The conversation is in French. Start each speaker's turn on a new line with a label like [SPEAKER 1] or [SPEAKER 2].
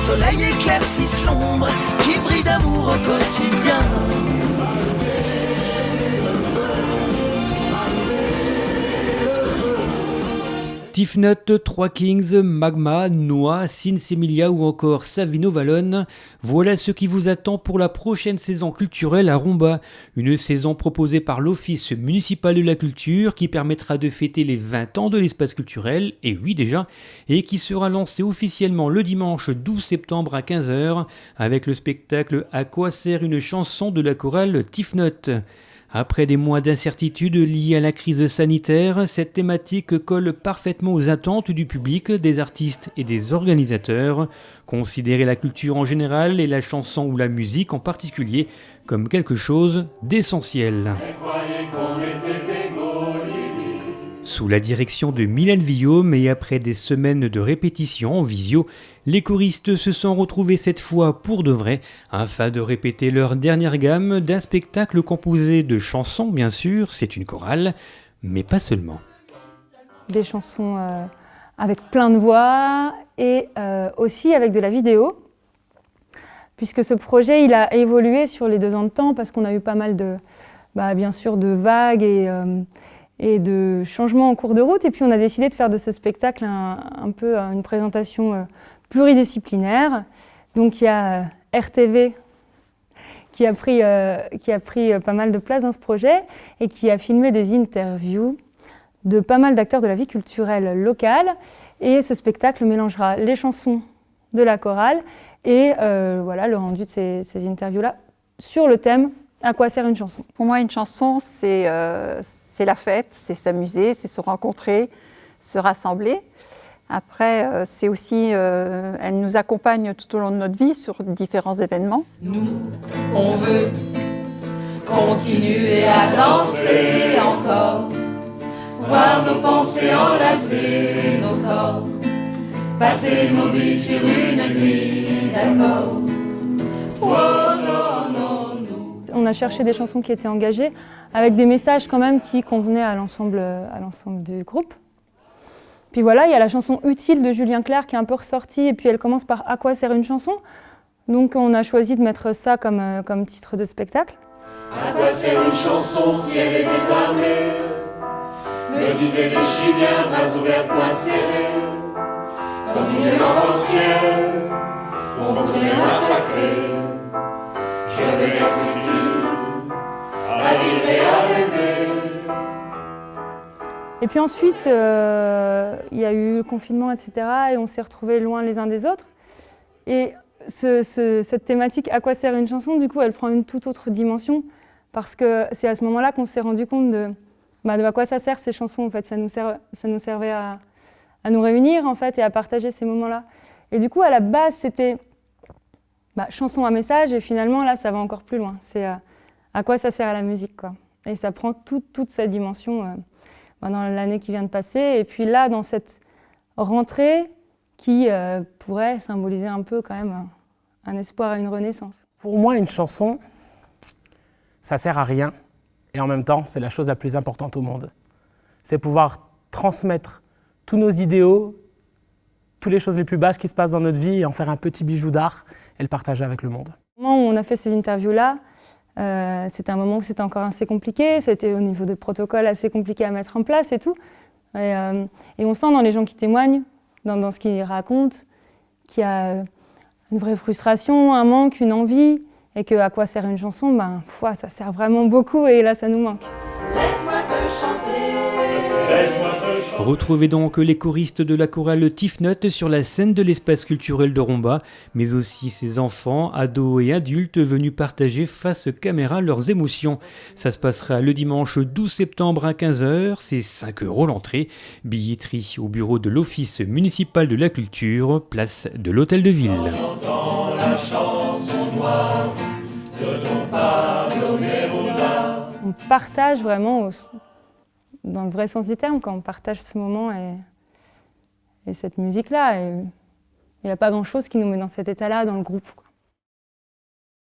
[SPEAKER 1] soleil éclaircisse l'ombre qui brille d'amour au quotidien.
[SPEAKER 2] Tifnut, Trois Kings, Magma, Noah, Sinsemilia ou encore Savino Vallone, voilà ce qui vous attend pour la prochaine saison culturelle à Romba. Une saison proposée par l'Office municipal de la culture qui permettra de fêter les 20 ans de l'espace culturel, et oui déjà, et qui sera lancée officiellement le dimanche 12 septembre à 15h avec le spectacle À quoi sert une chanson de la chorale Tifnut. Après des mois d'incertitude liés à la crise sanitaire, cette thématique colle parfaitement aux attentes du public, des artistes et des organisateurs. Considérer la culture en général et la chanson ou la musique en particulier comme quelque chose d'essentiel. Sous la direction de Mylène Villaume et après des semaines de répétition en visio, les choristes se sont retrouvés cette fois pour de vrai afin de répéter leur dernière gamme d'un spectacle composé de chansons bien sûr, c'est une chorale, mais pas seulement.
[SPEAKER 3] Des chansons avec plein de voix et aussi avec de la vidéo, puisque ce projet il a évolué sur les 2 ans de temps parce qu'on a eu pas mal de, bien sûr, de vagues et de changements en cours de route. Et puis on a décidé de faire de ce spectacle un peu une présentation pluridisciplinaire. Donc il y a RTV qui a pris pas mal de place dans ce projet et qui a filmé des interviews de pas mal d'acteurs de la vie culturelle locale. Et ce spectacle mélangera les chansons de la chorale et le rendu de ces interviews-là sur le thème « À quoi sert une chanson ?»
[SPEAKER 4] Pour moi, une chanson, c'est la fête, c'est s'amuser, c'est se rencontrer, se rassembler. Après, c'est aussi, elle nous accompagne tout au long de notre vie sur différents événements.
[SPEAKER 5] Nous, on veut continuer à danser encore, voir nos pensées enlacer nos corps, passer nos vies sur une grille d'accords. Oh non, non, nous.
[SPEAKER 3] On a cherché des chansons qui étaient engagées, avec des messages quand même qui convenaient à l'ensemble du groupe. Puis voilà, il y a la chanson Utile de Julien Clerc qui est un peu ressortie, et puis elle commence par À quoi sert une chanson ? Donc on a choisi de mettre ça comme titre de spectacle.
[SPEAKER 5] À quoi sert une chanson si elle est désarmée ? Me disaient des Chiliens, bras ouverts, poings serrés, comme une lampe au ciel, qu'on voudrait massacrer. Je veux être utile, à vivre et à rêver.
[SPEAKER 3] Et puis ensuite, il y a eu le confinement, etc. Et on s'est retrouvés loin les uns des autres. Et cette thématique, à quoi sert une chanson, du coup, elle prend une toute autre dimension. Parce que c'est à ce moment-là qu'on s'est rendu compte de à quoi ça sert ces chansons. En fait, ça nous servait à nous réunir en fait, et à partager ces moments-là. Et du coup, à la base, c'était chanson à message. Et finalement, là, ça va encore plus loin. C'est à quoi ça sert à la musique, quoi. Et ça prend toute sa dimension dans l'année qui vient de passer. Et puis là, dans cette rentrée qui pourrait symboliser un peu quand même un espoir à une renaissance.
[SPEAKER 6] Pour moi, une chanson, ça sert à rien. Et en même temps, c'est la chose la plus importante au monde. C'est pouvoir transmettre tous nos idéaux, toutes les choses les plus basses qui se passent dans notre vie et en faire un petit bijou d'art et le partager avec le monde.
[SPEAKER 3] Au moment où on a fait ces interviews-là, c'était un moment où c'était encore assez compliqué, c'était au niveau de protocole assez compliqué à mettre en place et tout. Et on sent dans les gens qui témoignent, dans ce qu'ils racontent, qu'il y a une vraie frustration, un manque, une envie, et que à quoi sert une chanson, ça sert vraiment beaucoup et là ça nous manque.
[SPEAKER 5] Laisse-moi te chanter.
[SPEAKER 2] Retrouvez donc les choristes de la chorale Tifnut sur la scène de l'espace culturel de Romba, mais aussi ses enfants, ados et adultes venus partager face caméra leurs émotions. Ça se passera le dimanche 12 septembre à 15h, c'est 5 € l'entrée. Billetterie au bureau de l'Office municipal de la culture, place de l'Hôtel de Ville.
[SPEAKER 5] J'entends la chanson noire de Don Pablo Neruda.
[SPEAKER 3] On partage vraiment dans le vrai sens du terme, quand on partage ce moment et cette musique-là. Il n'y a pas grand-chose qui nous met dans cet état-là dans le groupe, quoi.